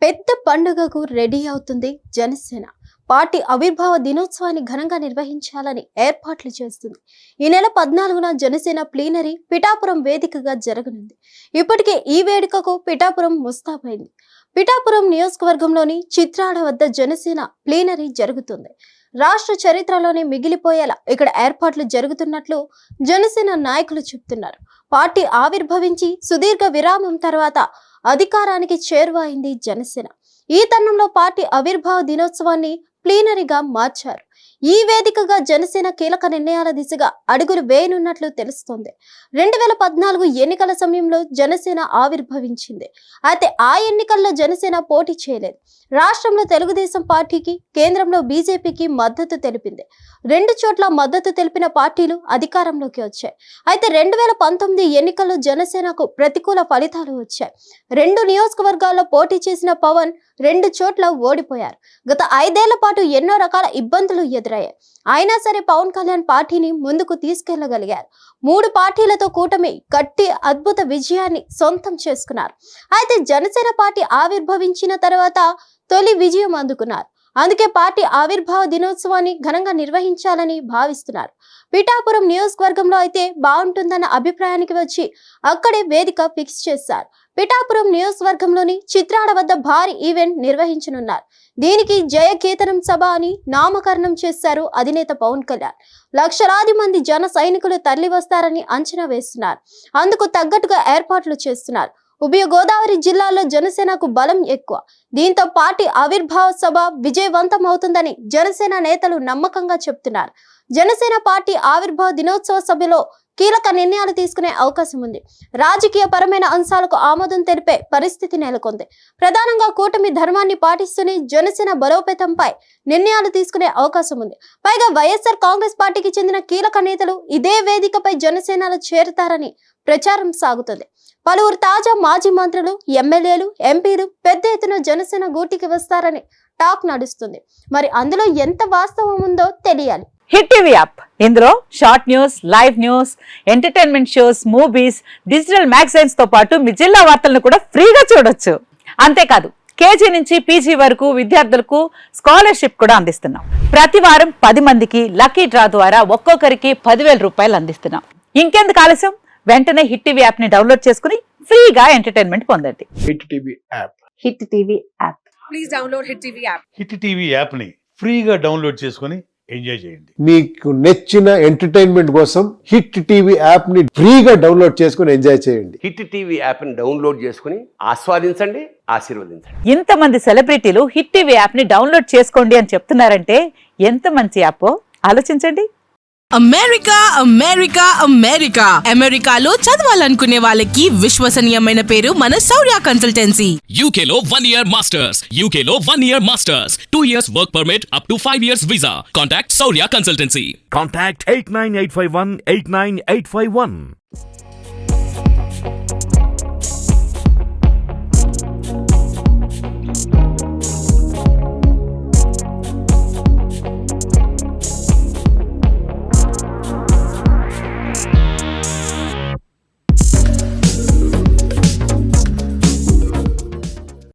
పెద్ద పండుగకు రెడీ అవుతుంది జనసేన. పార్టీ ఆవిర్భావ దినోత్సవాన్ని ఘనంగా నిర్వహించాలని ఏర్పాట్లు చేస్తుంది. ఈ నెల 14న జనసేన ప్లీనరీ పిఠాపురం వేదికగా జరగనుంది. ఇప్పటికే ఈ వేడుకకు పిఠాపురం ముస్తాబైంది. పిఠాపురం నియోజకవర్గంలోని చిత్రాడ వద్ద జనసేన ప్లీనరీ జరుగుతుంది. రాష్ట్ర చరిత్రలోనే మిగిలిపోయేలా ఇక్కడ ఏర్పాట్లు జరుగుతున్నట్లు జనసేన నాయకులు చెబుతున్నారు. పార్టీ ఆవిర్భవించి సుదీర్ఘ విరామం తర్వాత అధికారానికి చేరువైంది జనసేన. ఈ తరుణంలో పార్టీ ఆవిర్భావ దినోత్సవాన్ని ప్లీనరీగా మార్చారు. ఈ వేదికగా జనసేన కీలక నిర్ణయాల దిశగా అడుగులు వేయనున్నట్లు తెలుస్తోంది. 2014 ఎన్నికల సమయంలో జనసేన ఆవిర్భవించింది. అయితే ఆ ఎన్నికల్లో జనసేన పోటీ చేయలేదు. రాష్ట్రంలో తెలుగుదేశం పార్టీకి, కేంద్రంలో బీజేపీకి మద్దతు తెలిపింది. 2 చోట్ల మద్దతు తెలిపిన పార్టీలు అధికారంలోకి వచ్చాయి. అయితే 2019 ఎన్నికల్లో జనసేనకు ప్రతికూల ఫలితాలు వచ్చాయి. 2 నియోజకవర్గాల్లో పోటీ చేసిన పవన్ 2 చోట్ల ఓడిపోయారు. గత 5 ఏళ్ల పాటు ఎన్నో రకాల ఇబ్బందులు ఎదురయ్యాయి. అయినా సరే పవన్ కళ్యాణ్ పార్టీని ముందుకు తీసుకెళ్లగలిగారు. 3 పార్టీలతో కూటమి కట్టి అద్భుత విజయాన్ని సొంతం చేసుకున్నారు. అయితే జనసేన పార్టీ ఆవిర్భవించిన తర్వాత తొలి విజయం అందుకున్నారు. అందుకే పార్టీ ఆవిర్భావ దినోత్సవాన్ని ఘనంగా నిర్వహించాలని భావిస్తున్నారు. పిఠాపురం నియోజకవర్గంలో అయితే బాగుంటుందన్న అభిప్రాయానికి వచ్చి అక్కడే వేదిక ఫిక్స్ చేశారు. పిఠాపురం నియోజకవర్గంలోని చిత్రాడ వద్ద భారీ ఈవెంట్ నిర్వహించనున్నారు. దీనికి జయకేతనం సభ అని నామకరణం చేశారు అధినేత పవన్ కళ్యాణ్. లక్షలాది మంది జన సైనికులు తరలి వస్తారని అంచనా వేస్తున్నారు. అందుకు తగ్గట్టుగా ఏర్పాట్లు చేస్తున్నారు. ఉభయ గోదావరి జిల్లాల్లో జనసేనకు బలం ఎక్కువ. దీంతో పార్టీ ఆవిర్భావ సభ విజయవంతం అవుతుందని జనసేన నేతలు నమ్మకంగా చెప్తున్నారు. జనసేన పార్టీ ఆవిర్భావ దినోత్సవ సభలో కీలక నిర్ణయాలు తీసుకునే అవకాశం ఉంది. రాజకీయ పరమైన అంశాలకు ఆమోదం తెలిపే పరిస్థితి నెలకొంది. ప్రధానంగా కూటమి ధర్మాన్ని పాటిస్తూనే జనసేన బలోపేతంపై నిర్ణయాలు తీసుకునే అవకాశం ఉంది. పైగా వైఎస్ఆర్ కాంగ్రెస్ పార్టీకి చెందిన కీలక నేతలు ఇదే వేదికపై జనసేనలో చేరుతారని ప్రచారం సాగుతుంది. పలువురు తాజా మాజీ మంత్రులు, ఎమ్మెల్యేలు, ఎంపీలు పెద్ద ఎత్తున జనసేన గూటికి వస్తారని టాక్ నడుస్తుంది. మరి అందులో ఎంత వాస్తవం ఉందో తెలియాలి. హిట్ టీవీ యాప్, ఇందులో short news, live news, entertainment shows, movies, digital magazines తో పాటు మీ జిల్లా వార్తలను కూడా ఫ్రీగా చూడొచ్చు. అంతేకాదు కేజీ నుంచి పీజీ వరకు విద్యార్థులకు స్కాలర్షిప్ కూడా అందిస్తున్నాం. ప్రతి వారం 10 మందికి లక్కీ డ్రా ద్వారా ఒక్కొక్కరికి 10,000 రూపాయలు అందిస్తున్నాం. ఇంకెందుకు ఆలస్యం, వెంటనే హిట్ టీవీ యాప్ ని డౌన్లోడ్ చేసుకుని ఫ్రీగా ఎంటర్టైన్మెంట్ పొందండి. Hit TV app. Hit TV app. Please download hit TV app. Hit TV app ని ఫ్రీగా డౌన్లోడ్ చేసుకొని ఎంజాయ్ చేయండి. మీకు నచ్చిన ఎంటర్టైన్మెంట్ కోసం హిట్ టీవీ యాప్ ని ఫ్రీగా డౌన్లోడ్ చేసుకొని ఎంజాయ్ చేయండి. హిట్ టీవీ యాప్ ని డౌన్లోడ్ చేసుకుని ఆస్వాదించండి, ఆశీర్వదించండి. ఇంతమంది సెలబ్రిటీలు హిట్ టీవీ యాప్ ని డౌన్లోడ్ చేసుకోండి అని చెప్తున్నారంటే ఎంత మంచి యాప్ ఆలోచించండి. అమెరికా అమెరికా అమెరికా అమెరికాలో చదవాలనుకునే వాళ్ళకి విశ్వసనీయమైన పేరు మన శౌర్య కన్సల్టెన్సీ. UK లో 1 year masters. UK లో 1 year masters. 2 years work permit up to 5 years visa. Contact Saurya Consultancy. Contact 89851 89851.